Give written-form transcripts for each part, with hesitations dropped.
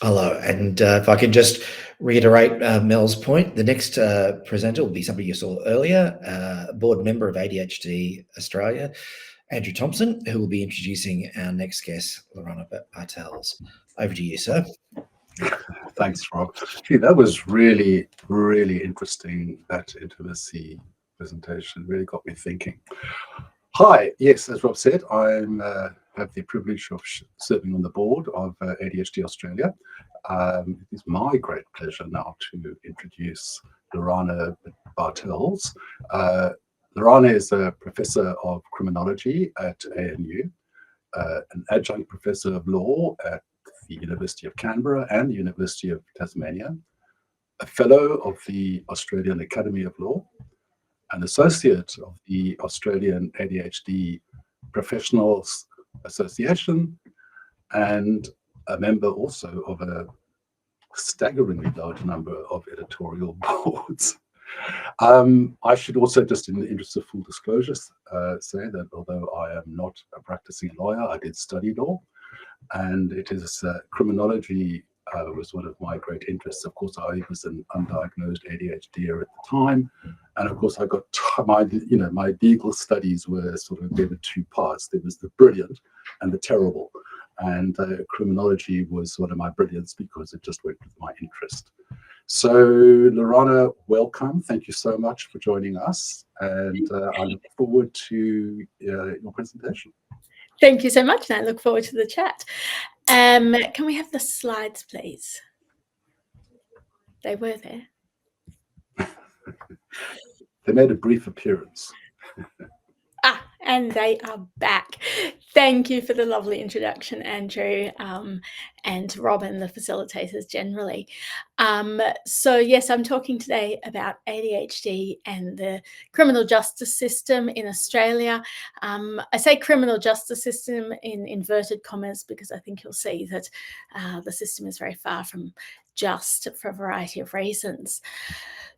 Hello, and if I can just reiterate Mel's point, the next presenter will be somebody you saw earlier, a board member of ADHD Australia, Andrew Thompson, who will be introducing our next guest, Lorana Bartells. Over to you, sir. Thanks, Rob. Gee, that was really, really interesting. That intimacy presentation really got me thinking. Hi, yes, as Rob said, I have the privilege of serving on the board of ADHD Australia. It is my great pleasure now to introduce Lorana Bartells. Lorana is a professor of criminology at ANU, an adjunct professor of law at the University of Canberra and the University of Tasmania, a fellow of the Australian Academy of Law, an associate of the Australian ADHD Professionals Association, and a member also of a staggeringly large number of editorial boards. I should also, just in the interest of full disclosure, say that although I am not a practicing lawyer, I did study law, and it is criminology was one of my great interests. Of course, I was an undiagnosed ADHDer at the time, and of course, I got my legal studies were there were two parts. There was the brilliant and the terrible, and criminology was one of my brilliants because it just went with my interest. So, Lorana, welcome. Thank you so much for joining us, and I look forward to your presentation. Thank you so much, and I look forward to the chat. Can we have the slides, please? They were there. They made a brief appearance. And they are back. Thank you for the lovely introduction, Andrew, and Rob and the facilitators generally. So yes, I'm talking today about ADHD and the criminal justice system in Australia. I say criminal justice system in inverted commas because I think you'll see that the system is very far from just for a variety of reasons.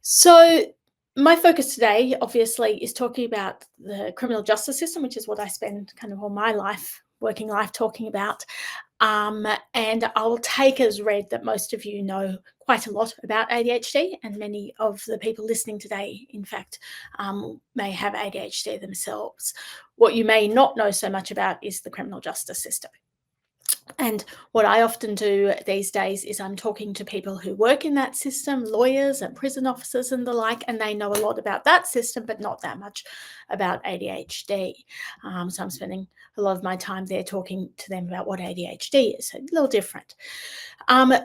So my focus today, obviously, is talking about the criminal justice system, which is what I spend kind of all my working life talking about. And I'll take as read that most of you know quite a lot about ADHD, and many of the people listening today, in fact, may have ADHD themselves. What you may not know so much about is the criminal justice system. And what I often do these days is I'm talking to people who work in that system, lawyers and prison officers and the like, and they know a lot about that system, but not that much about ADHD. So I'm spending a lot of my time there talking to them about what ADHD is, so a little different.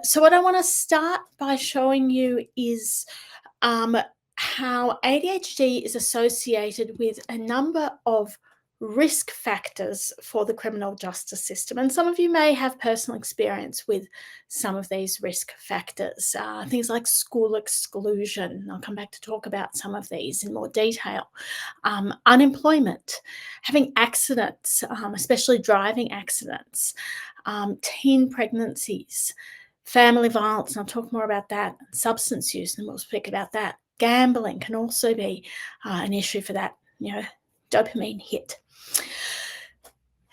So what I want to start by showing you is how ADHD is associated with a number of risk factors for the criminal justice system. And some of you may have personal experience with some of these risk factors, things like school exclusion. I'll come back to talk about some of these in more detail. Unemployment, having accidents, especially driving accidents, teen pregnancies, family violence, and I'll talk more about that, substance use, and we'll speak about that. Gambling can also be an issue for that, dopamine hit.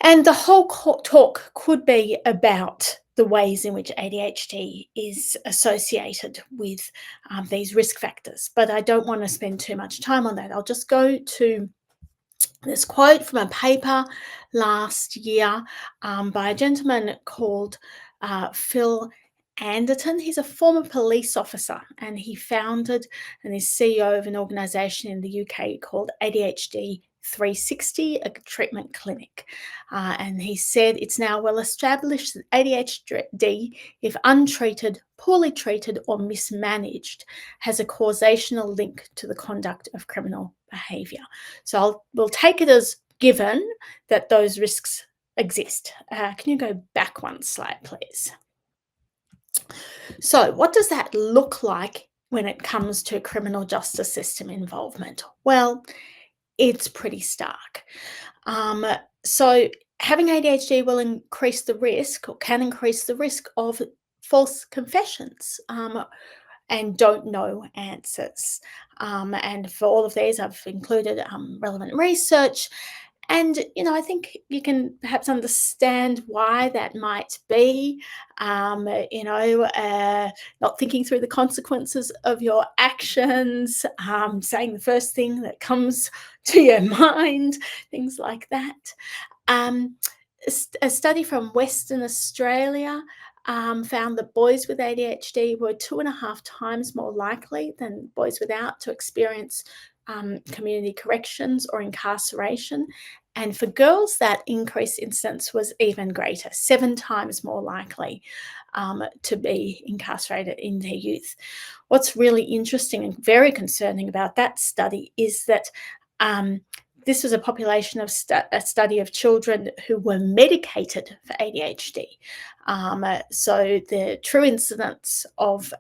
And the whole talk could be about the ways in which ADHD is associated with these risk factors, but I don't want to spend too much time on that. I'll just go to this quote from a paper last year by a gentleman called Phil Anderton. He's a former police officer, and he founded and is CEO of an organisation in the UK called ADHD 360, a treatment clinic. And he said it's now well established that ADHD, if untreated, poorly treated, or mismanaged, has a causational link to the conduct of criminal behaviour. So we'll take it as given that those risks exist. Can you go back one slide, please? So what does that look like when it comes to criminal justice system involvement? Well, it's pretty stark. So having ADHD will increase the risk, or can increase the risk, of false confessions and don't know answers. And for all of these, I've included relevant research. And, I think you can perhaps understand why that might be, not thinking through the consequences of your actions, saying the first thing that comes to your mind, things like that. A study from Western Australia found that boys with ADHD were 2.5 times more likely than boys without to experience community corrections or incarceration. And for girls, that increased incidence was even greater, 7 times more likely to be incarcerated in their youth. What's really interesting and very concerning about that study is that this was a population of a study of children who were medicated for ADHD. So the true incidence of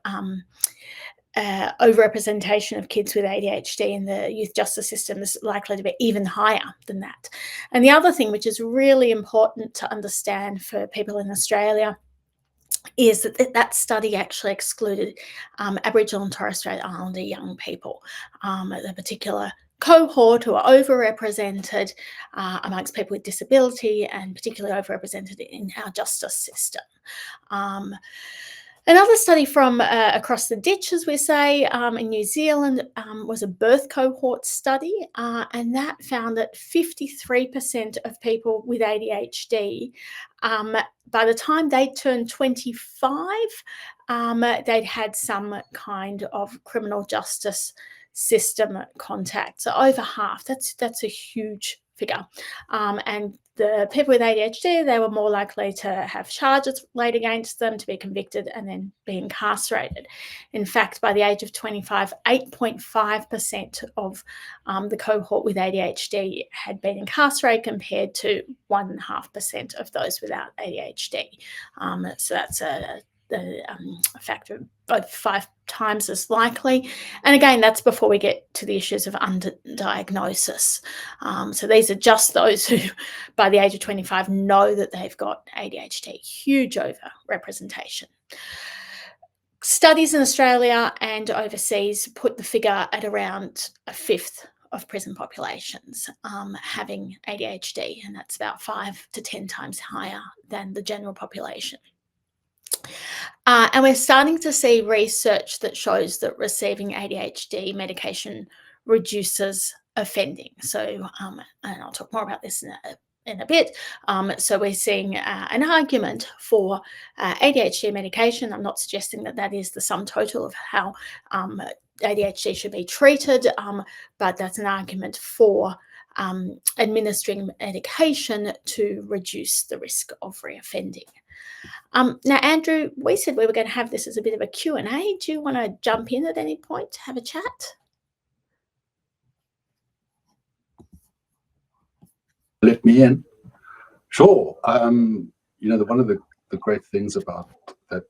overrepresentation of kids with ADHD in the youth justice system is likely to be even higher than that. And the other thing, which is really important to understand for people in Australia, is that study actually excluded Aboriginal and Torres Strait Islander young people, a particular cohort who are overrepresented amongst people with disability, and particularly overrepresented in our justice system. Another study from across the ditch, as we say, in New Zealand was a birth cohort study, and that found that 53% of people with ADHD, by the time they turned 25, they'd had some kind of criminal justice system contact. So over half, that's a huge figure. And the people with ADHD, they were more likely to have charges laid against them, to be convicted and then be incarcerated. In fact, by the age of 25, 8.5% of the cohort with ADHD had been incarcerated, compared to 1.5% of those without ADHD. So that's a factor of 5 times as likely. And again, that's before we get to the issues of underdiagnosis. So these are just those who, by the age of 25, know that they've got ADHD. Huge overrepresentation. Studies in Australia and overseas put the figure at around 1/5 of prison populations having ADHD, and that's about 5 to 10 times higher than the general population. And we're starting to see research that shows that receiving ADHD medication reduces offending. So, and I'll talk more about this in a bit. So we're seeing an argument for ADHD medication. I'm not suggesting that that is the sum total of how ADHD should be treated, but that's an argument for administering medication to reduce the risk of reoffending. Now, Andrew, we said we were going to have this as a bit of a Q&A. Do you want to jump in at any point to have a chat? Let me in. Sure. One of the great things about that,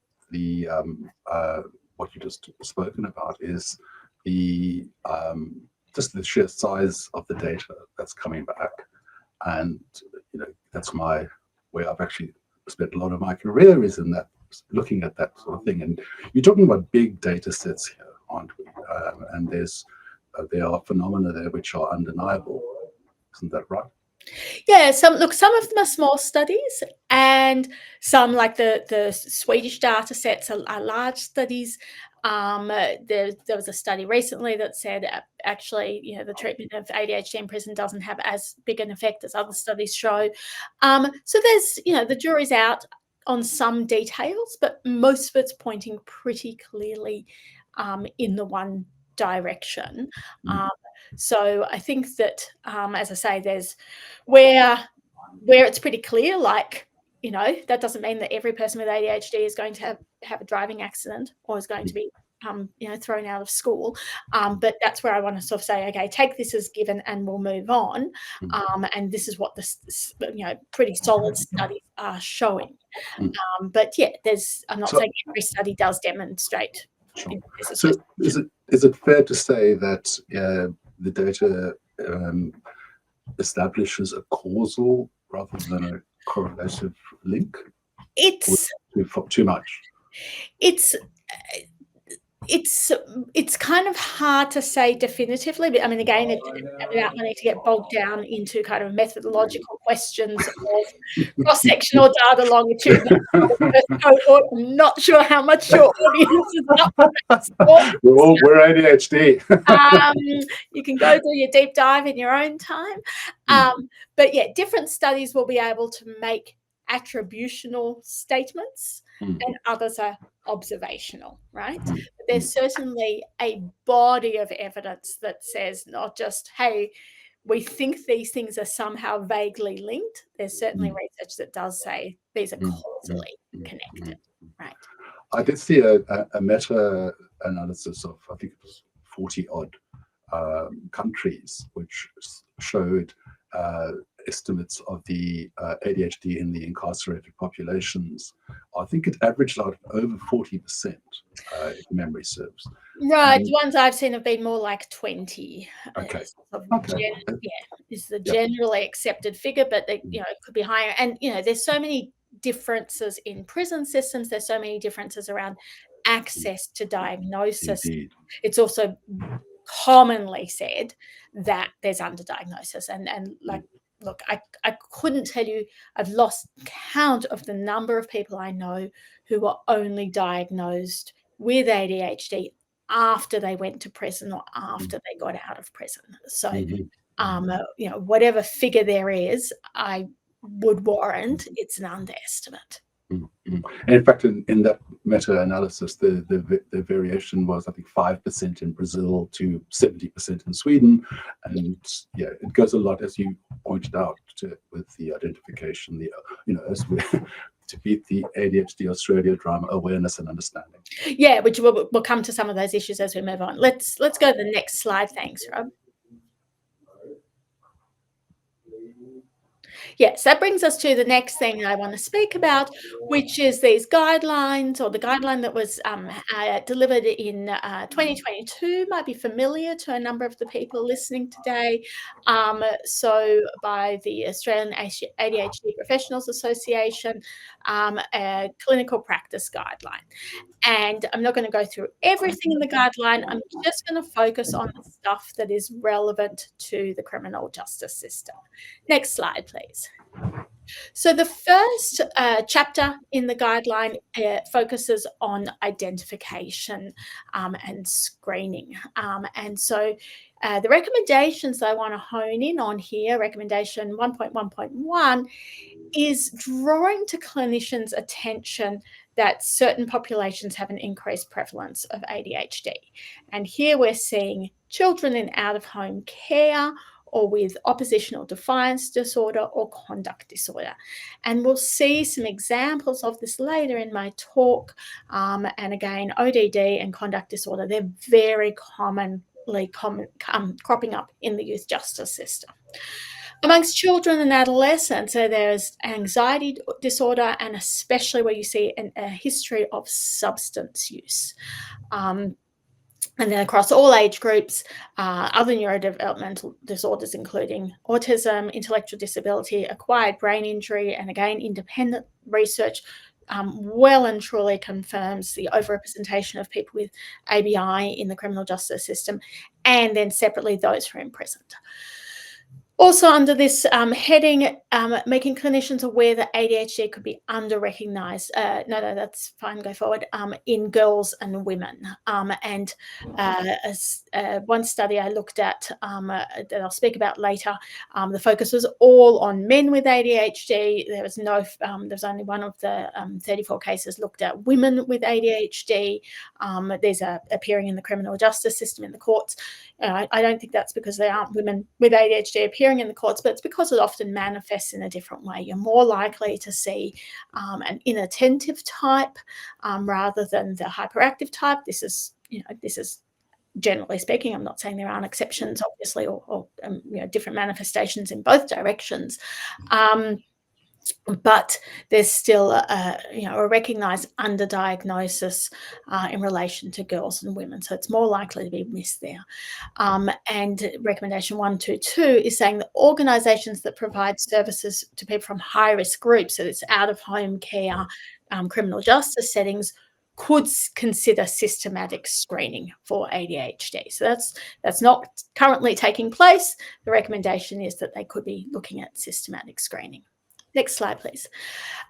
what you just spoken about, is the just the sheer size of the data that's coming back, and that's where I've actually spent a lot of my career, is in that, looking at that sort of thing. And you're talking about big data sets here, aren't we? And there are phenomena there which are undeniable. Isn't that right? Yeah, some of them are small studies, and some, like the Swedish data sets, are large studies. There was a study recently that said actually, the treatment of ADHD in prison doesn't have as big an effect as other studies show. So there's, the jury's out on some details, but most of it's pointing pretty clearly in the one direction. So I think that, as I say, there's where it's pretty clear, like, that doesn't mean that every person with ADHD is going to have a driving accident or is going to be, thrown out of school. But that's where I want to sort of say, okay, take this as given and we'll move on. And this is what the, pretty solid studies are showing. But yeah, I'm not saying every study does demonstrate. Sure. So is it fair to say that the data establishes a causal rather than a correlative link? It's too much. It's it's kind of hard to say definitively, but I mean, again, without wanting to get bogged down into kind of methodological questions of cross-sectional data, longitudinal cohort. I'm not sure how much your audience is up for that. We're ADHD. You can go do your deep dive in your own time. But yeah, different studies will be able to make attributional statements and others are observational, right? But there's certainly a body of evidence that says not just, hey, we think these things are somehow vaguely linked. There's certainly research that does say these are causally connected, right? I did see a meta-analysis of, I think it was 40 odd countries, which showed estimates of the ADHD in the incarcerated populations. I think it averaged out over 40%, if memory serves. Right, the ones I've seen have been more like 20. Okay. Is the generally accepted figure, but they, it could be higher. And there's so many differences in prison systems. There's so many differences around access to diagnosis. Indeed. It's also commonly said that there's underdiagnosis, and like, look, I couldn't tell you, I've lost count of the number of people I know who were only diagnosed with ADHD after they went to prison or after they got out of prison. So whatever figure there is, I would warrant it's an underestimate. And in fact, in that meta-analysis, the variation was, I think, 5% in Brazil to 70% in Sweden, and it goes a lot, as you pointed out, with the identification, as we to beat the ADHD Australia drama, awareness and understanding. Yeah, which we'll come to some of those issues as we move on. Let's go to the next slide. Thanks, Rob. Yes, that brings us to the next thing I want to speak about, which is these guidelines, or the guideline that was delivered in 2022 might be familiar to a number of the people listening today. So by the Australian ADHD Professionals Association, a clinical practice guideline. And I'm not going to go through everything in the guideline. I'm just going to focus on the stuff that is relevant to the criminal justice system. Next slide, please. So the first chapter in the guideline focuses on identification and screening. And so the recommendations I want to hone in on here, recommendation 1.1.1, is drawing to clinicians' attention that certain populations have an increased prevalence of ADHD. And here we're seeing children in out-of-home care, or with oppositional defiance disorder or conduct disorder. And we'll see some examples of this later in my talk. And again, ODD and conduct disorder, they're very commonly cropping up in the youth justice system. Amongst children and adolescents, there's anxiety disorder, and especially where you see a history of substance use. And then across all age groups, other neurodevelopmental disorders, including autism, intellectual disability, acquired brain injury, and again, independent research well and truly confirms the overrepresentation of people with ABI in the criminal justice system, and then separately those who are imprisoned. Also under this heading, making clinicians aware that ADHD could be under-recognised. No, that's fine, go forward, in girls and women. And as one study I looked at that I'll speak about later, the focus was all on men with ADHD. There was there's only one of the 34 cases looked at women with ADHD. These are appearing in the criminal justice system in the courts. I don't think that's because there aren't women with ADHD appearing in the courts, but it's because it often manifests in a different way. You're more likely to see an inattentive type rather than the hyperactive type. This is generally speaking. I'm not saying there aren't exceptions, obviously, or different manifestations in both directions. But there's still a recognised underdiagnosis in relation to girls and women, so it's more likely to be missed there. And recommendation 122 is saying that organisations that provide services to people from high-risk groups, so it's out-of-home care, criminal justice settings, could consider systematic screening for ADHD. So that's not currently taking place. The recommendation is that they could be looking at systematic screening. Next slide, please.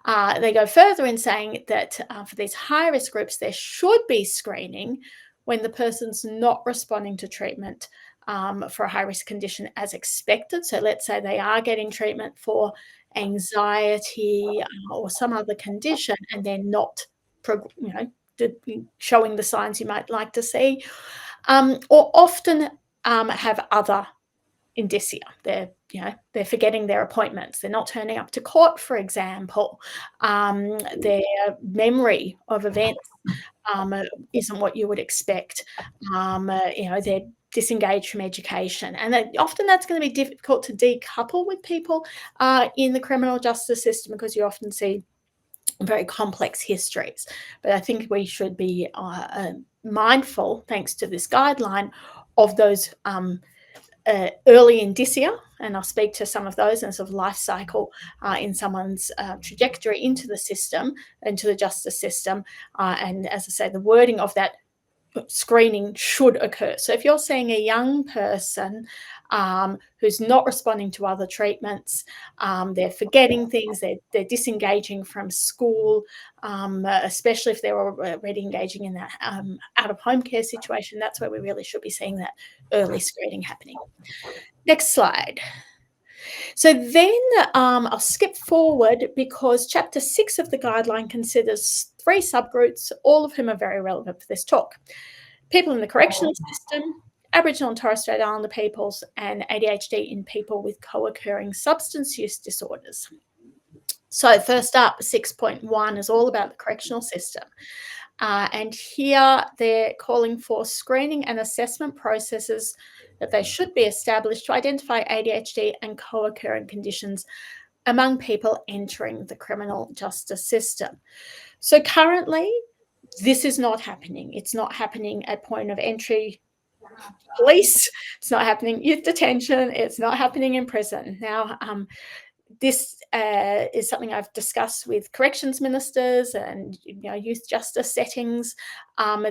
They go further in saying that for these high-risk groups, there should be screening when the person's not responding to treatment for a high-risk condition as expected. So let's say they are getting treatment for anxiety or some other condition, and they're not, showing the signs you might like to see, or often have other indicia. They're forgetting their appointments. They're not turning up to court, for example. Their memory of events isn't what you would expect. They're disengaged from education, and often that's going to be difficult to decouple with people in the criminal justice system, because you often see very complex histories. But I think we should be mindful, thanks to this guideline, of those early indicia, and I'll speak to some of those and sort of life cycle in someone's trajectory into the system, into the justice system. And as I say, the wording of that screening should occur. So if you're seeing a young person who's not responding to other treatments, they're forgetting things, they're disengaging from school, especially if they're already engaging in that out-of-home care situation, that's where we really should be seeing that early screening happening. Next slide. So then I'll skip forward, because Chapter 6 of the guideline considers 3 subgroups, all of whom are very relevant for this talk. People in the correctional system, Aboriginal and Torres Strait Islander peoples, and ADHD in people with co-occurring substance use disorders. So first up, 6.1 is all about the correctional system. And here they're calling for screening and assessment processes that they should be established to identify ADHD and co-occurring conditions among people entering the criminal justice system. So currently, this is not happening. It's not happening at point of entry police. It's not happening youth detention. It's not happening in prison. Now, this is something I've discussed with corrections ministers and youth justice settings.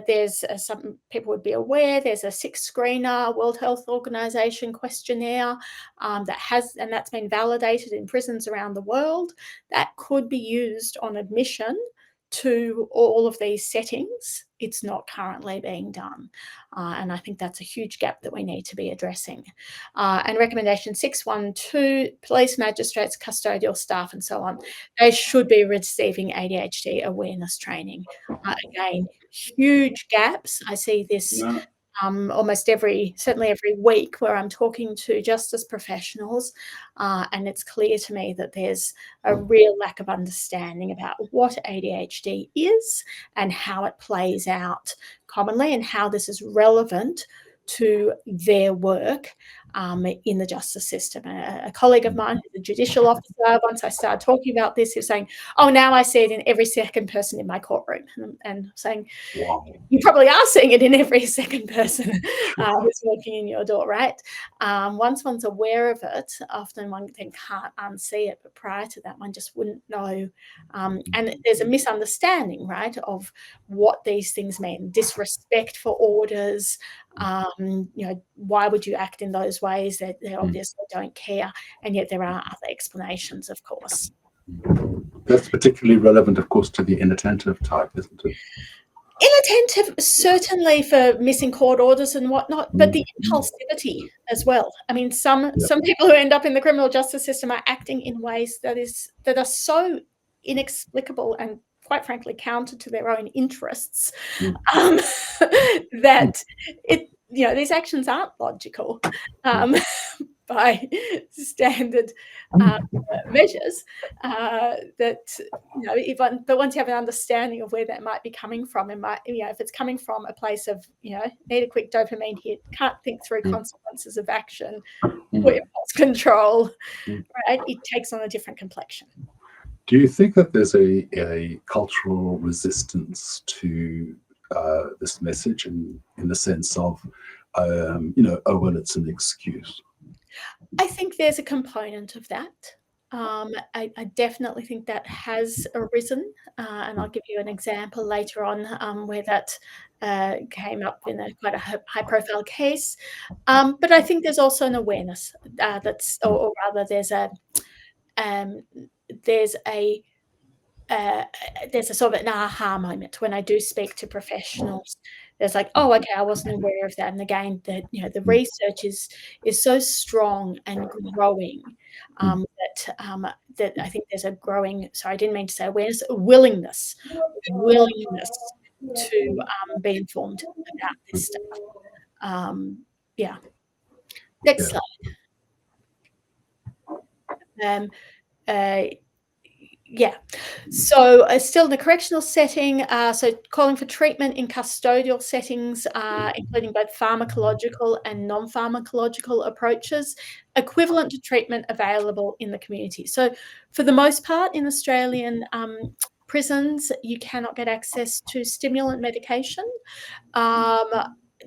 There's some people would be aware. There's a 6-screener World Health Organization questionnaire that's been validated in prisons around the world that could be used on admission to all of these settings. It's not currently being done. And I think that's a huge gap that we need to be addressing. And recommendation 6.1.2, police, magistrates, custodial staff, and so on, they should be receiving ADHD awareness training. Again, huge gaps. I see this certainly every week, where I'm talking to justice professionals, and it's clear to me that there's a real lack of understanding about what ADHD is and how it plays out commonly, and how this is relevant to their work in the justice system. A colleague of mine, who's a judicial officer, once I started talking about this, he was saying, "Oh, now I see it in every second person in my courtroom," and saying, "Wow. You probably are seeing it in every second person who's walking in your door, right?" Once one's aware of it, often one then can't unsee it, but prior to that, one just wouldn't know. And there's a misunderstanding, right, of what these things mean. Disrespect for orders. Why would you act in those ways? They obviously don't care, and yet there are other explanations, of course. That's particularly relevant, of course, to the inattentive type, isn't it? Inattentive, certainly, for missing court orders and whatnot, but the impulsivity as well. I mean, some people who end up in the criminal justice system are acting in ways that are so inexplicable and, quite frankly, counter to their own interests, that these actions aren't logical by standard measures. But once you have an understanding of where that might be coming from, if it's coming from a place of need a quick dopamine hit, can't think through consequences of action, or impulse control, right? It takes on a different complexion. Do you think that there's a cultural resistance to this message, in the sense of, oh, well, it's an excuse? I think there's a component of that. I definitely think that has arisen, and I'll give you an example later on where that came up in quite a high-profile case. But I think there's also an awareness or rather, um, there's a there's a sort of an aha moment when I do speak to professionals. There's like, oh, okay, I wasn't aware of that. And again, the research is so strong and growing that I think there's a growing. Sorry, I didn't mean to say awareness, willingness to be informed about this stuff. Yeah. Next slide. Yeah. So still in the correctional setting, so calling for treatment in custodial settings, including both pharmacological and non-pharmacological approaches, equivalent to treatment available in the community. So for the most part in Australian prisons, you cannot get access to stimulant medication.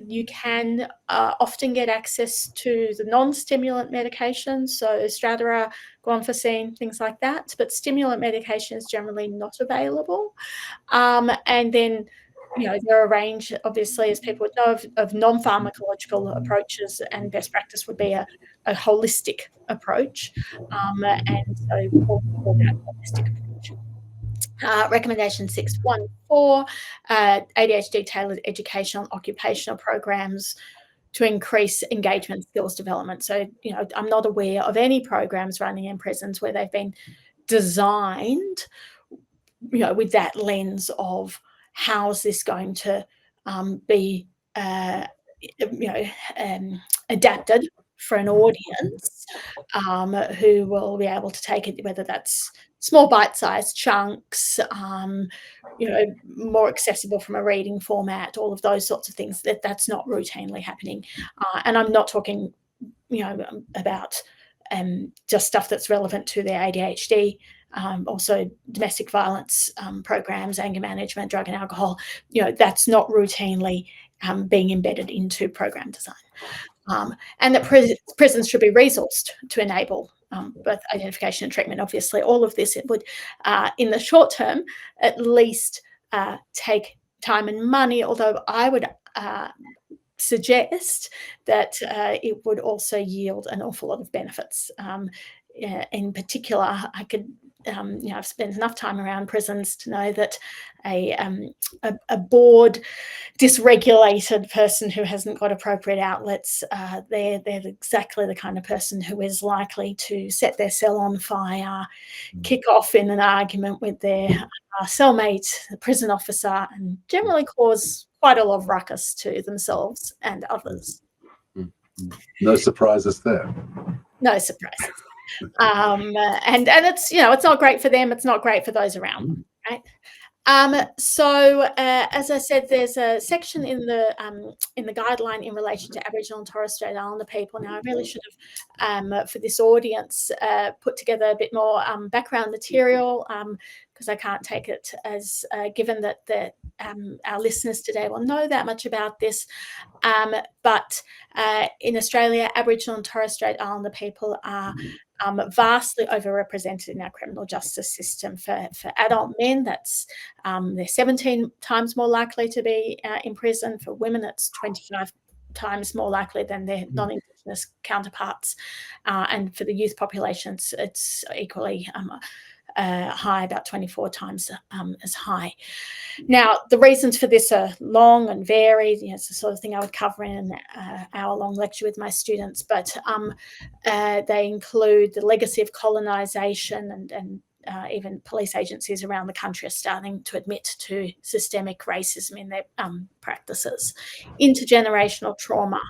You can often get access to the non-stimulant medications, so Strattera, guanfacine, things like that, but stimulant medication is generally not available. And then, there are a range, obviously, as people would know, of non-pharmacological approaches, and best practice would be a holistic approach. And so call that holistic approach. Recommendation 614, ADHD tailored educational and occupational programs to increase engagement skills development. So, I'm not aware of any programs running in prisons where they've been designed, with that lens of how is this going to be, adapted for an audience who will be able to take it, whether that's small bite-sized chunks, more accessible from a reading format, all of those sorts of things. That's not routinely happening. And I'm not talking, about just stuff that's relevant to their ADHD, also domestic violence programs, anger management, drug and alcohol. That's not routinely being embedded into program design. And that prisons should be resourced to enable both identification and treatment. Obviously, all of this, it would, in the short term, at least take time and money, although I would suggest that it would also yield an awful lot of benefits. In particular, I could, I've spent enough time around prisons to know that a bored, dysregulated person who hasn't got appropriate outlets, they're exactly the kind of person who is likely to set their cell on fire, kick off in an argument with their cellmate, the prison officer, and generally cause quite a lot of ruckus to themselves and others. No surprises there. No surprises. And it's, it's not great for them. It's not great for those around them, right? So as I said, there's a section in the guideline in relation to Aboriginal and Torres Strait Islander people. Now, I really should have, for this audience, put together a bit more background material, because I can't take it as given that our listeners today will know that much about this. But in Australia, Aboriginal and Torres Strait Islander people are vastly overrepresented in our criminal justice system. For adult men, that's they're 17 times more likely to be in prison. For women, it's 25 times more likely than their non-Indigenous counterparts. And for the youth populations, it's equally high, about 24 times as high. Now, the reasons for this are long and varied. It's the sort of thing I would cover in an hour-long lecture with my students, but they include the legacy of colonisation, and even police agencies around the country are starting to admit to systemic racism in their practices, intergenerational trauma,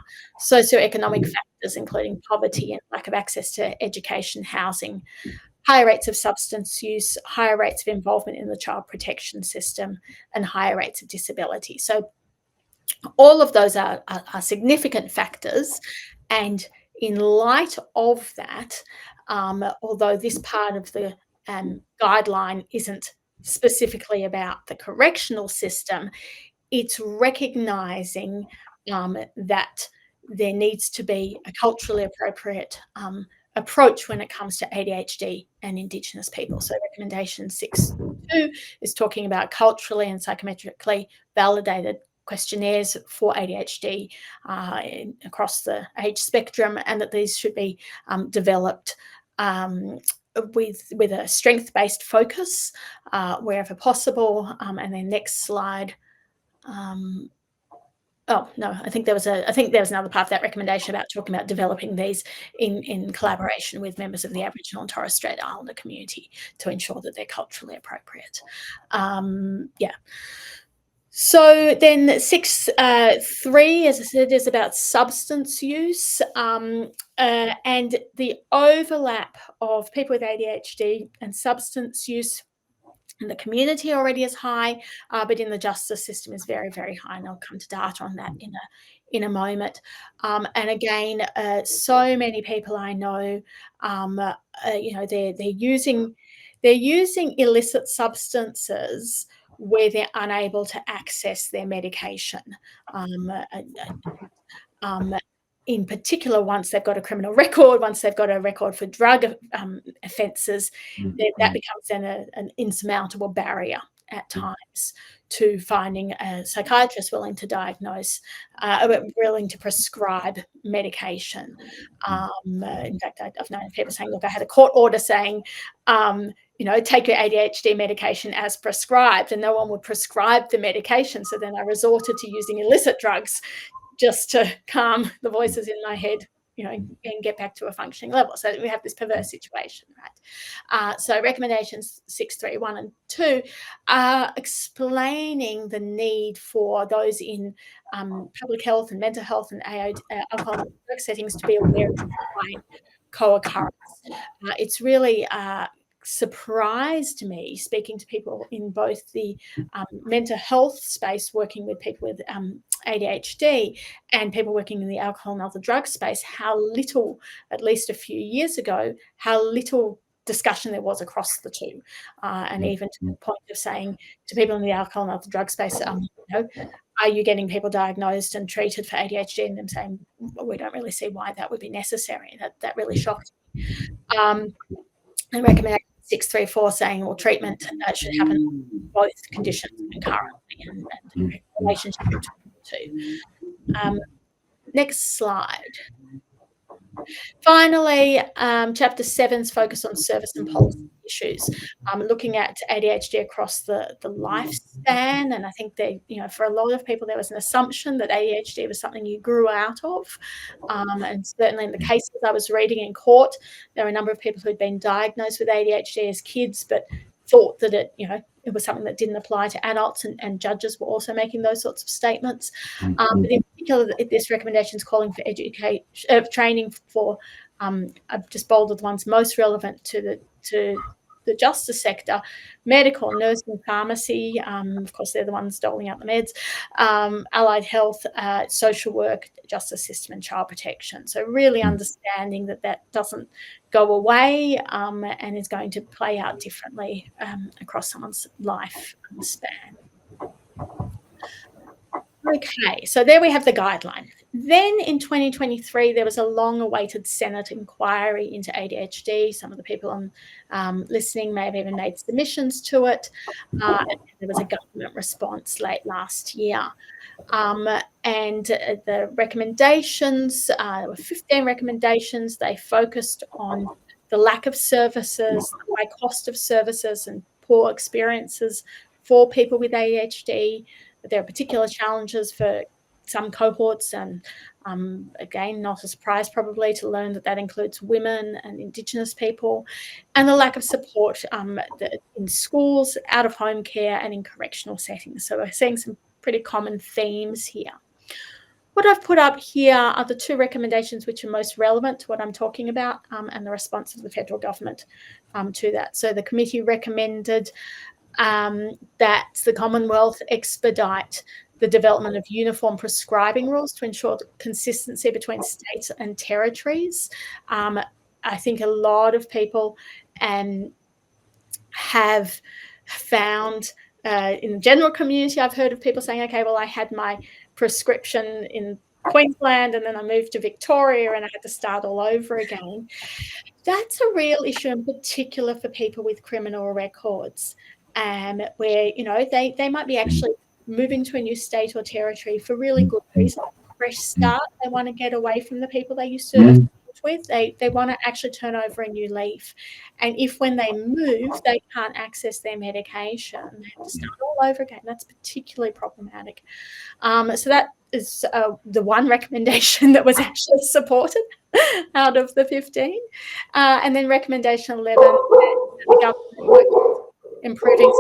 socioeconomic factors, including poverty and lack of access to education, housing, higher rates of substance use, higher rates of involvement in the child protection system, and higher rates of disability. So all of those are significant factors. And in light of that, although this part of the guideline isn't specifically about the correctional system, it's recognising that there needs to be a culturally appropriate approach when it comes to ADHD and Indigenous people. So recommendation 6.2 is talking about culturally and psychometrically validated questionnaires for ADHD across the age spectrum, and that these should be developed with a strength-based focus wherever possible. And then next slide. Oh no, I think there was another part of that recommendation about talking about developing these in collaboration with members of the Aboriginal and Torres Strait Islander community to ensure that they're culturally appropriate. Yeah. So then 6.3, as I said, is about substance use and the overlap of people with ADHD and substance use in the community already is high, but in the justice system is very, very high. And I'll come to data on that in a moment. And again, so many people I know, they're using illicit substances where they're unable to access their medication. In particular, once they've got a criminal record, once they've got a record for drug offences, that becomes then an insurmountable barrier at times to finding a psychiatrist willing to diagnose, willing to prescribe medication. In fact, I've known people saying, look, I had a court order saying, take your ADHD medication as prescribed, and no one would prescribe the medication. So then I resorted to using illicit drugs just to calm the voices in my head, and get back to a functioning level. So we have this perverse situation, right? So recommendations 6.3, 1 and 2 are explaining the need for those in public health and mental health and alcohol and drug settings to be aware of co-occurrence. It's really surprised me, speaking to people in both the mental health space, working with people with ADHD, and people working in the alcohol and other drug space, how little, at least a few years ago, how little discussion there was across the two. And even to the point of saying to people in the alcohol and other drug space, are you getting people diagnosed and treated for ADHD? And them saying, well, we don't really see why that would be necessary. That really shocked me. And recommendation 6.3.4 saying, well, treatment should happen in both conditions concurrently and the relationship between the two. Next slide. Finally, chapter 7's focus on service and policy issues, looking at ADHD across the lifespan. And I think for a lot of people, there was an assumption that ADHD was something you grew out of. And certainly in the cases I was reading in court, there were a number of people who'd been diagnosed with ADHD as kids, but thought that it was something that didn't apply to adults, and judges were also making those sorts of statements. But in particular, this recommendation is calling for training for, I've just bolded the ones most relevant to the justice sector: medical, nursing, pharmacy, of course they're the ones doling out the meds, allied health, social work, justice system, and child protection. So really understanding that doesn't go away and is going to play out differently across someone's life span. Okay, so there we have the guideline. Then in 2023, there was a long-awaited Senate inquiry into ADHD. Some of the people on listening may have even made submissions to it. And there was a government response late last year. And the recommendations, there were 15 recommendations. They focused on the lack of services, the high cost of services, and poor experiences for people with ADHD. There are particular challenges for some cohorts, and again, not a surprise probably to learn that includes women and Indigenous people, and the lack of support in schools, out-of-home care, and in correctional settings. So we're seeing some pretty common themes here. What I've put up here are the two recommendations which are most relevant to what I'm talking about, and the response of the federal government to that. So the committee recommended that the Commonwealth expedite the development of uniform prescribing rules to ensure consistency between states and territories. I think a lot of people have found in the general community, I've heard of people saying, okay, well, I had my prescription in Queensland, and then I moved to Victoria, and I had to start all over again. That's a real issue, in particular for people with criminal records, where they might be actually moving to a new state or territory for really good reason. Fresh start. They want to get away from the people they used to with. They want to actually turn over a new leaf. And if when they move, they can't access their medication, they have to start all over again. That's particularly problematic. So that is the one recommendation that was actually supported out of the 15. And then recommendation 11, the government works improving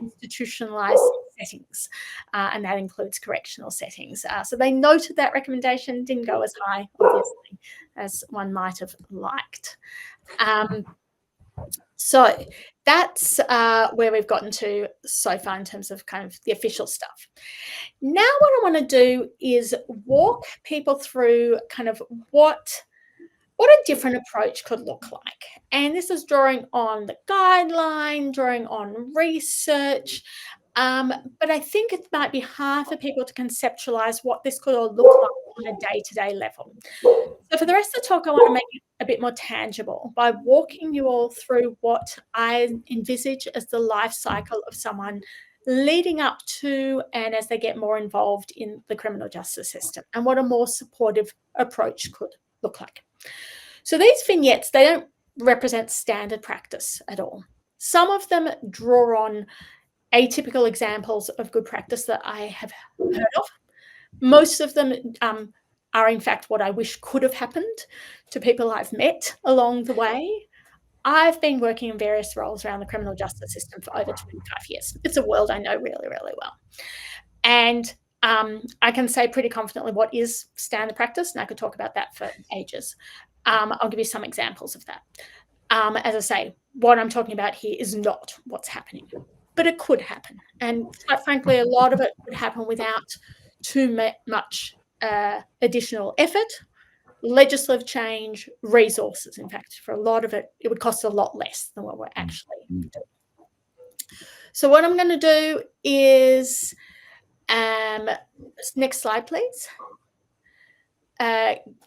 institutionalized settings, and that includes correctional settings. So they noted that recommendation, didn't go as high, obviously, as one might have liked. So that's where we've gotten to so far in terms of kind of the official stuff. Now what I want to do is walk people through kind of what a different approach could look like. And this is drawing on the guideline, drawing on research, but I think it might be hard for people to conceptualize what this could all look like on a day-to-day level. So for the rest of the talk, I want to make it a bit more tangible by walking you all through what I envisage as the life cycle of someone leading up to and as they get more involved in the criminal justice system, and what a more supportive approach could look like. So these vignettes, they don't represent standard practice at all. Some of them draw on atypical examples of good practice that I have heard of. Most of them are in fact what I wish could have happened to people I've met along the way. I've been working in various roles around the criminal justice system for over 25 years. It's a world I know really, really well. And I can say pretty confidently what is standard practice, and I could talk about that for ages. I'll give you some examples of that. As I say, what I'm talking about here is not what's happening, but it could happen. And quite frankly, a lot of it could happen without too much additional effort, legislative change, resources. In fact, for a lot of it, it would cost a lot less than what we're actually doing. So what I'm going to do is, next slide, please.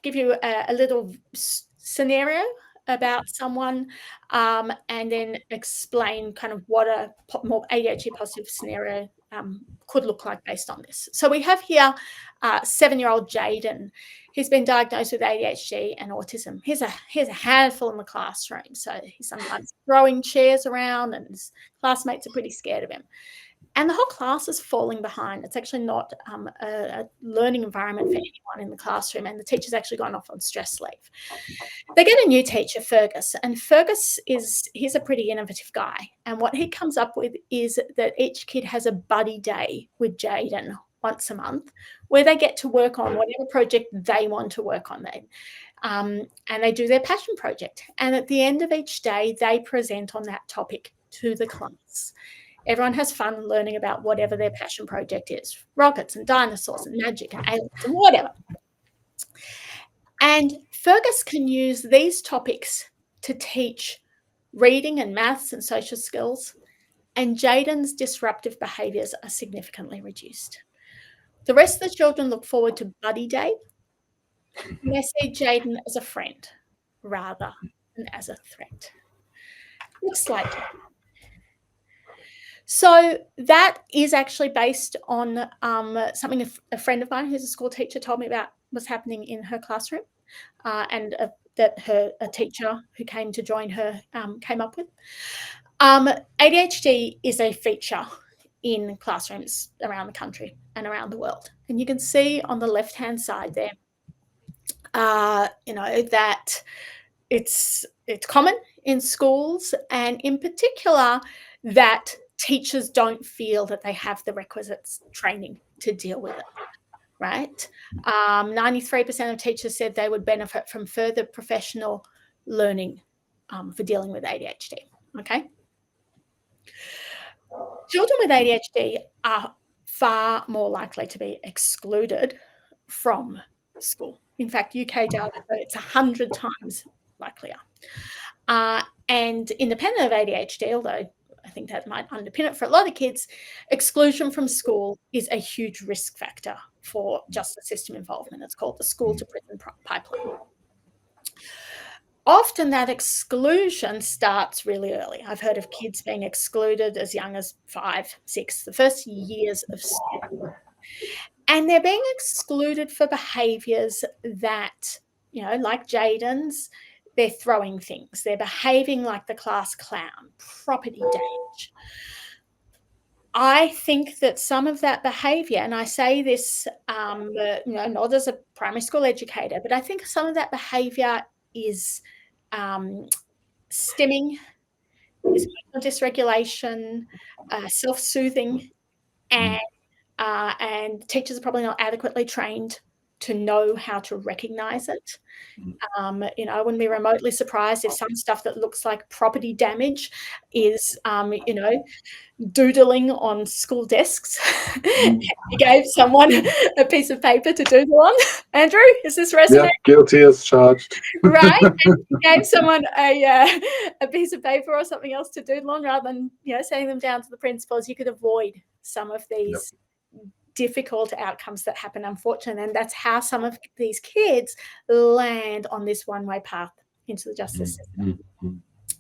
Give you a little scenario about someone, and then explain kind of what a more ADHD positive scenario could look like based on this. So we have here 7-year-old Jaden. He's been diagnosed with ADHD and autism. Here's a handful in the classroom. So he's sometimes throwing chairs around, and his classmates are pretty scared of him. And the whole class is falling behind. It's actually not a learning environment for anyone in the classroom, and the teacher's actually gone off on stress leave. They get a new teacher, Fergus, and Fergus he's a pretty innovative guy. And what he comes up with is that each kid has a buddy day with Jaden once a month, where they get to work on whatever project they want to work on. And they do their passion project. And at the end of each day, they present on that topic to the class. Everyone has fun learning about whatever their passion project is. Rockets and dinosaurs and magic and aliens and whatever. And Fergus can use these topics to teach reading and maths and social skills. And Jaden's disruptive behaviours are significantly reduced. The rest of the children look forward to Buddy Day, and they see Jaden as a friend rather than as a threat. Next slide. So that is actually based on something a friend of mine who's a school teacher told me about was happening in her classroom, and that a teacher who came to join her came up with. ADHD is a feature in classrooms around the country and around the world. And you can see on the left-hand side there, that it's common in schools, and in particular that teachers don't feel that they have the requisite training to deal with it, right? 93% of teachers said they would benefit from further professional learning for dealing with ADHD, okay? Children with ADHD are far more likely to be excluded from school. In fact, UK data, it's 100 times likelier. And independent of ADHD, although I think that might underpin it for a lot of kids, exclusion from school is a huge risk factor for justice system involvement. It's called the school to prison pipeline. Often that exclusion starts really early. I've heard of kids being excluded as young as 5, 6, the first years of school. And they're being excluded for behaviours that, like Jaden's, they're throwing things. They're behaving like the class clown, property damage. I think that some of that behaviour, and I say this, not as a primary school educator, but I think some of that behaviour is stimming, is emotional dysregulation, self-soothing, and teachers are probably not adequately trained to know how to recognize it. I wouldn't be remotely surprised if some stuff that looks like property damage is, doodling on school desks. You gave someone a piece of paper to doodle on. Andrew, is this resonating? Yeah, guilty as charged. Right? And you gave someone a piece of paper or something else to doodle on rather than, sending them down to the principals. You could avoid some of these difficult outcomes that happen, unfortunately. And that's how some of these kids land on this one-way path into the justice system.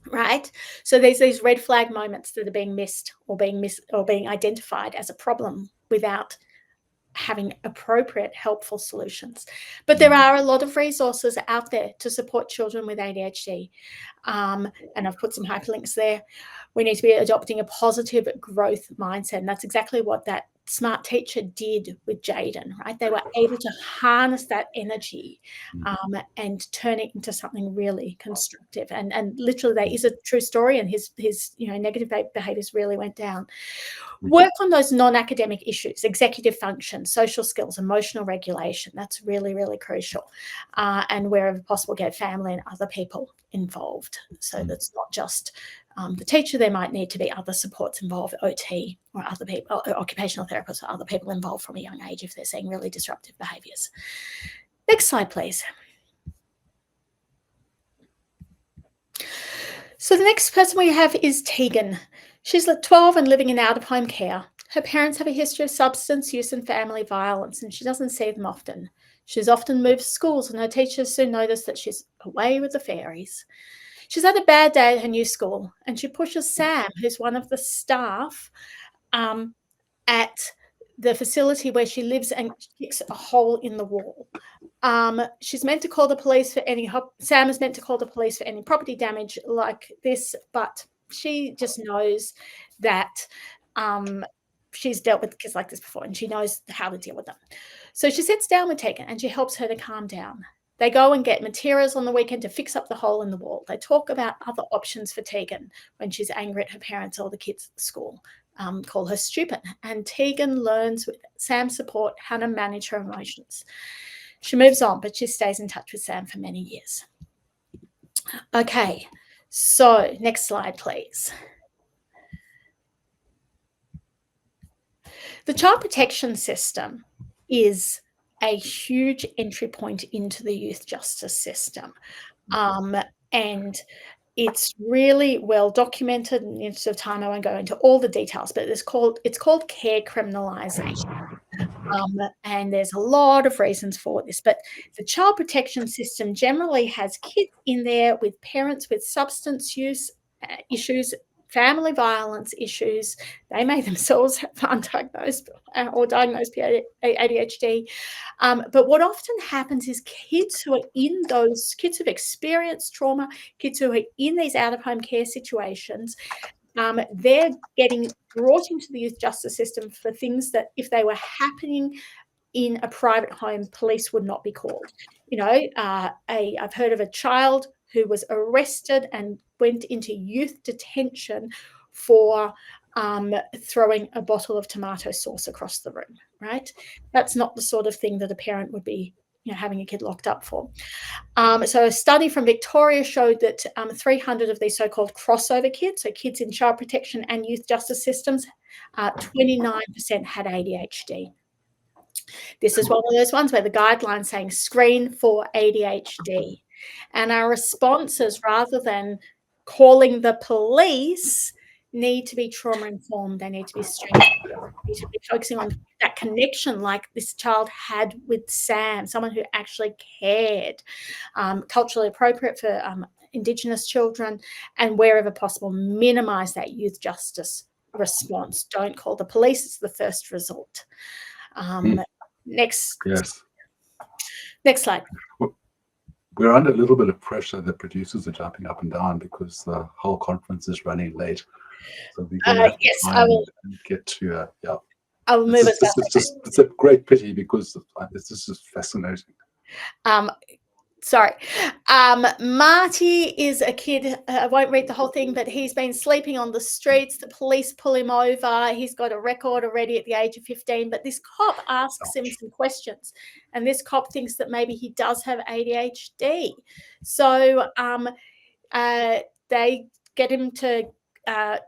Right? So there's these red flag moments that are being missed or being identified as a problem without having appropriate helpful solutions. But there are a lot of resources out there to support children with ADHD. And I've put some hyperlinks there. We need to be adopting a positive growth mindset. And that's exactly what that smart teacher did with Jaden, right? They were able to harness that energy and turn it into something really constructive. And literally that is a true story, and his negative behaviors really went down. Work on those non-academic issues, executive function, social skills, emotional regulation. That's really, really crucial. And wherever possible, get family and other people involved. So that's not just the teacher. There might need to be other supports involved, OT or other people, occupational therapists or other people involved from a young age if they're seeing really disruptive behaviours. Next slide, please. So the next person we have is Tegan. She's 12 and living in out-of-home care. Her parents have a history of substance use and family violence, and she doesn't see them often. She's often moved schools, and her teachers soon notice that she's away with the fairies. She's had a bad day at her new school, and she pushes Sam, who's one of the staff at the facility where she lives, and kicks a hole in the wall. She's meant to call the police for any, Sam is meant to call the police for any property damage like this, but she just knows that she's dealt with kids like this before, and she knows how to deal with them. So she sits down with Tegan and she helps her to calm down. They go and get materials on the weekend to fix up the hole in the wall. They talk about other options for Tegan when she's angry at her parents or the kids at school. Call her stupid. And Tegan learns with Sam's support how to manage her emotions. She moves on, but she stays in touch with Sam for many years. Okay, so next slide, please. The child protection system is a huge entry point into the youth justice system. And it's really well documented. In the interest of time, I won't go into all the details, but it's called care criminalisation. And there's a lot of reasons for this, but the child protection system generally has kids in there with parents with substance use issues, family violence issues. They may themselves have undiagnosed or diagnosed ADHD. But what often happens is kids who are in those, kids who've experienced trauma, kids who are in these out-of-home care situations, they're getting brought into the youth justice system for things that if they were happening in a private home, police would not be called. I've heard of a child who was arrested and went into youth detention for throwing a bottle of tomato sauce across the room, right? That's not the sort of thing that a parent would be having a kid locked up for. So a study from Victoria showed that 300 of these so-called crossover kids, so kids in child protection and youth justice systems, 29% had ADHD. This is one of those ones where the guidelines saying screen for ADHD. And our responses, rather than calling the police, need to be trauma informed. They need to be strength. They need to be focusing on that connection like this child had with Sam, someone who actually cared, culturally appropriate for Indigenous children, and wherever possible, minimise that youth justice response. Don't call the police, it's the first resort. Next slide. We're under a little bit of pressure. The producers are jumping up and down because the whole conference is running late. So we're going to have to try and get to I will move us. It's a great pity because this is fascinating. Sorry. Marty is a kid. I won't read the whole thing, but he's been sleeping on the streets. The police pull him over. He's got a record already at the age of 15, but this cop asks him some questions, and this cop thinks that maybe he does have ADHD. So they get him to the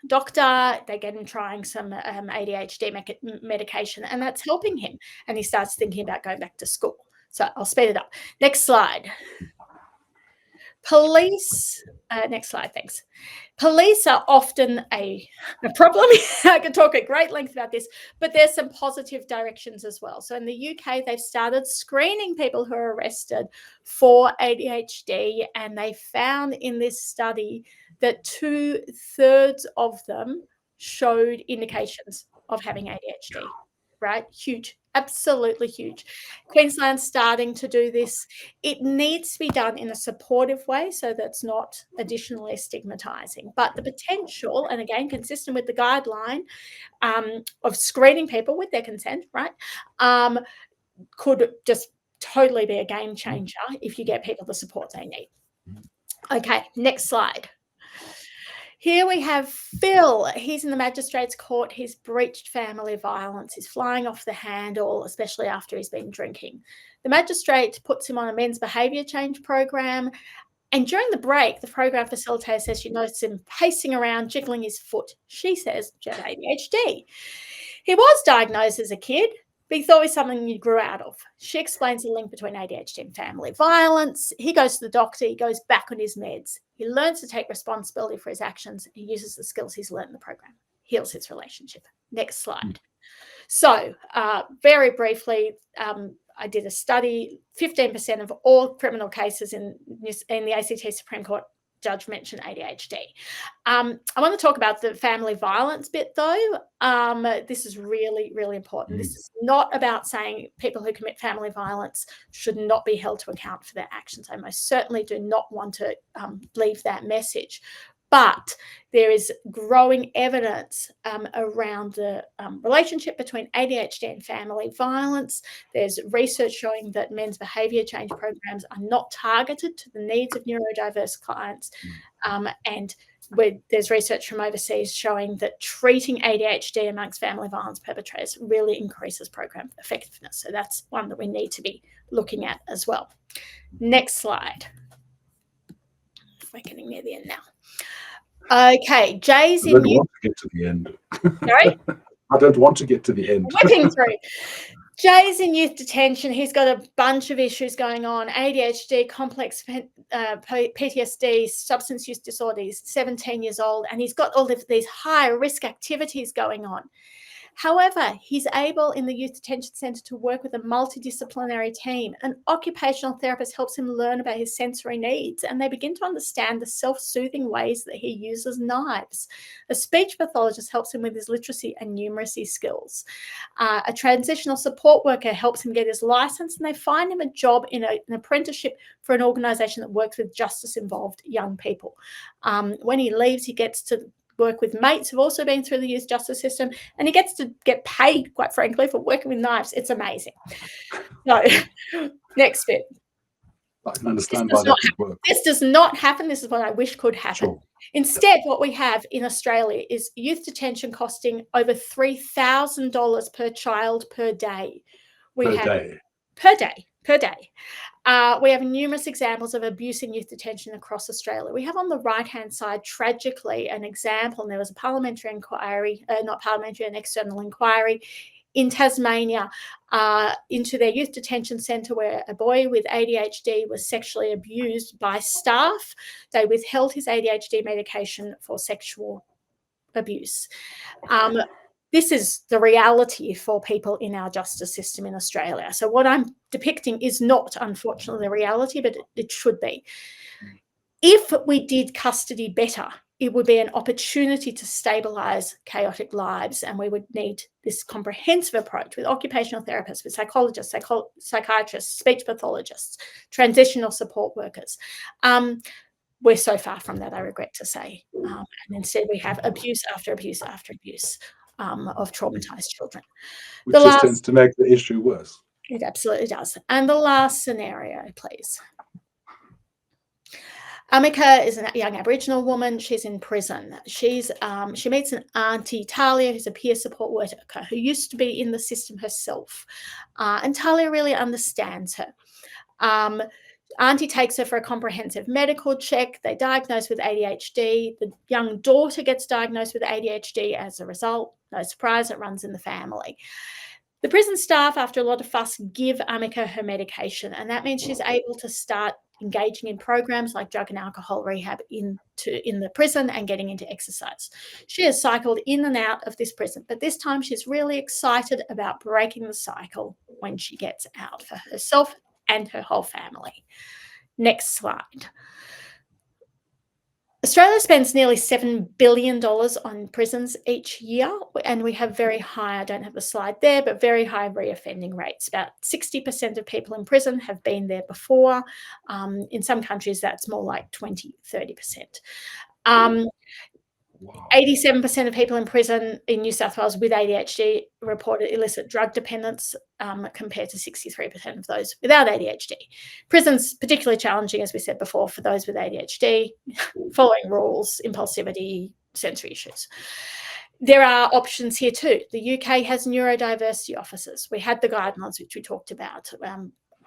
doctor. They get him trying some ADHD medication, and that's helping him. And he starts thinking about going back to school. So I'll speed it up. Next slide. Police. Next slide, thanks. Police are often a problem. I could talk at great length about this, but there's some positive directions as well. So in the UK, they've started screening people who are arrested for ADHD, and they found in this study that 2/3 of them showed indications of having ADHD. Right? Huge. Absolutely huge. Queensland's starting to do this. It needs to be done in a supportive way so that's not additionally stigmatizing. But the potential, and again, consistent with the guideline of screening people with their consent, right, could just totally be a game changer if you get people the support they need. Okay, next slide. Here we have Phil. He's in the magistrate's court. He's breached family violence. He's flying off the handle, especially after he's been drinking. The magistrate puts him on a men's behaviour change program. And during the break, the program facilitator says she noticed him pacing around, jiggling his foot. She says he had ADHD. He was diagnosed as a kid, but he thought it was something you grew out of. She explains the link between ADHD and family violence. He goes to the doctor. He goes back on his meds. He learns to take responsibility for his actions. He uses the skills he's learned in the program. Heals his relationship. Next slide. So very briefly, I did a study. 15% of all criminal cases in the ACT Supreme Court judge mentioned ADHD. I want to talk about the family violence bit, though. This is really, really important. This is not about saying people who commit family violence should not be held to account for their actions. I most certainly do not want to leave that message. But there is growing evidence around the relationship between ADHD and family violence. There's research showing that men's behaviour change programs are not targeted to the needs of neurodiverse clients. And there's research from overseas showing that treating ADHD amongst family violence perpetrators really increases program effectiveness. So that's one that we need to be looking at as well. Next slide. We're getting near the end now. Okay, Jay's in. I don't want to get to the end. Sorry? I don't want to get to the end. Whipping through. Jay's in youth detention. He's got a bunch of issues going on: ADHD, complex PTSD, substance use disorder. He's 17 years old, and he's got all of these high-risk activities going on. However, he's able in the youth detention centre to work with a multidisciplinary team. An occupational therapist helps him learn about his sensory needs, and they begin to understand the self-soothing ways that he uses knives. A speech pathologist helps him with his literacy and numeracy skills. A transitional support worker helps him get his licence, and they find him a job in an apprenticeship for an organisation that works with justice-involved young people. When he leaves, he gets to work with mates who've also been through the youth justice system, and he gets to get paid, quite frankly, for working with knives. It's amazing. So, next bit. I can understand why that would work. This does not happen. This is what I wish could happen. Sure. Instead, what we have in Australia is youth detention costing over $3,000 per child per day. Per day. We have numerous examples of abuse in youth detention across Australia. We have on the right-hand side, tragically, an example, and there was a parliamentary inquiry, an external inquiry in Tasmania into their youth detention centre, where a boy with ADHD was sexually abused by staff. They withheld his ADHD medication for sexual abuse. This is the reality for people in our justice system in Australia. So what I'm depicting is not, unfortunately, the reality, but it should be. If we did custody better, it would be an opportunity to stabilise chaotic lives, and we would need this comprehensive approach with occupational therapists, with psychologists, psychiatrists, speech pathologists, transitional support workers. We're so far from that, I regret to say. And instead we have abuse after abuse after abuse of traumatised children. Which just tends to make the issue worse. It absolutely does. And the last scenario, please. Amika is a young Aboriginal woman. She's in prison. She meets an auntie, Talia, who's a peer support worker who used to be in the system herself. And Talia really understands her. Auntie takes her for a comprehensive medical check. They diagnose with ADHD. The young daughter gets diagnosed with ADHD as a result. No surprise, it runs in the family. The prison staff, after a lot of fuss, give Amika her medication, and that means she's able to start engaging in programs like drug and alcohol rehab in the prison and getting into exercise. She has cycled in and out of this prison, but this time she's really excited about breaking the cycle when she gets out for herself and her whole family. Next slide. Australia spends nearly $7 billion on prisons each year, and we have very high, I don't have the slide there, but very high reoffending rates. About 60% of people in prison have been there before. In some countries, that's more like 20, 30%. 87% of people in prison in New South Wales with ADHD reported illicit drug dependence, compared to 63% of those without ADHD. Prison's particularly challenging, as we said before, for those with ADHD, following rules, impulsivity, sensory issues. There are options here too. The UK has neurodiversity officers. We had the guidelines, which we talked about.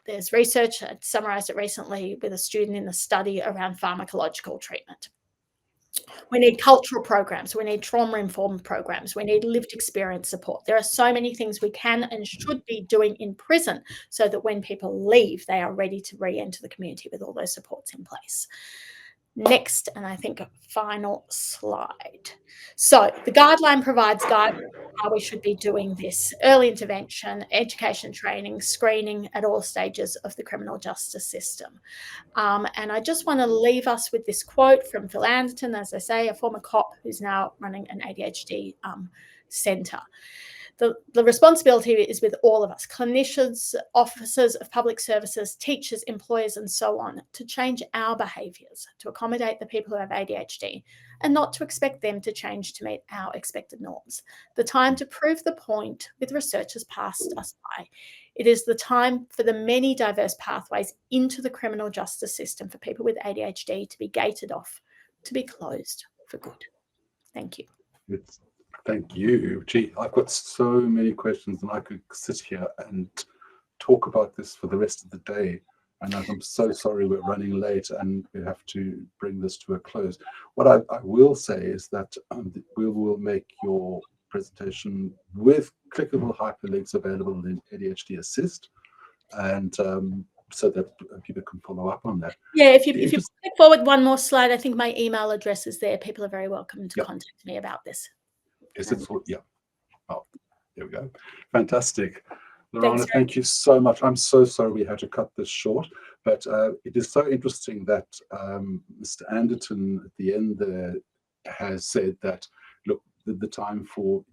There's research, I summarised it recently with a student in a study around pharmacological treatment. We need cultural programs. We need trauma-informed programs. We need lived experience support. There are so many things we can and should be doing in prison so that when people leave, they are ready to re-enter the community with all those supports in place. Next, and I think a final slide. So the guideline provides guidance on how we should be doing this: early intervention, education training, screening at all stages of the criminal justice system. And I just want to leave us with this quote from Phil Anderton, as I say, a former cop who's now running an ADHD centre. The responsibility is with all of us, clinicians, officers of public services, teachers, employers, and so on, to change our behaviours, to accommodate the people who have ADHD, and not to expect them to change to meet our expected norms. The time to prove the point with research has passed us by. It is the time for the many diverse pathways into the criminal justice system for people with ADHD to be gated off, to be closed for good. Thank you. Thank you. Gee, I've got so many questions, and I could sit here and talk about this for the rest of the day. And I'm so sorry we're running late and we have to bring this to a close. What I will say is that we will make your presentation with clickable hyperlinks available in ADHD Assist, and so that people can follow up on that. Yeah, if you click forward one more slide, I think my email address is there. People are very welcome to contact me about this. Is it? Yeah. Oh, there we go. Fantastic. Lorana, thank you so much. I'm so sorry we had to cut this short, but it is so interesting that Mr. Anderton at the end there has said that, look, the time for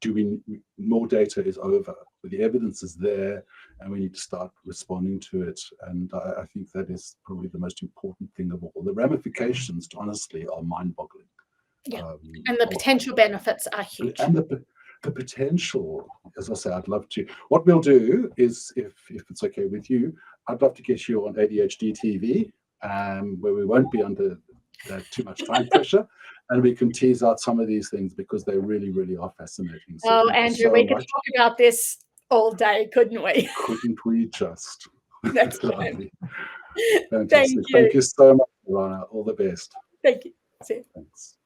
doing more data is over, but the evidence is there and we need to start responding to it. And I think that is probably the most important thing of all. The ramifications, honestly, are mind-boggling. Yeah, and the potential benefits are huge. And the potential, as I say, I'd love to. What we'll do is, if it's okay with you, I'd love to get you on ADHD TV, where we won't be under too much time pressure, and we can tease out some of these things because they really, really are fascinating. So oh, Andrew, we could talk about this all day, couldn't we? Couldn't we just? That's lovely. Fantastic. Thank you so much, Lorana. All the best. Thank you. See you. Thanks.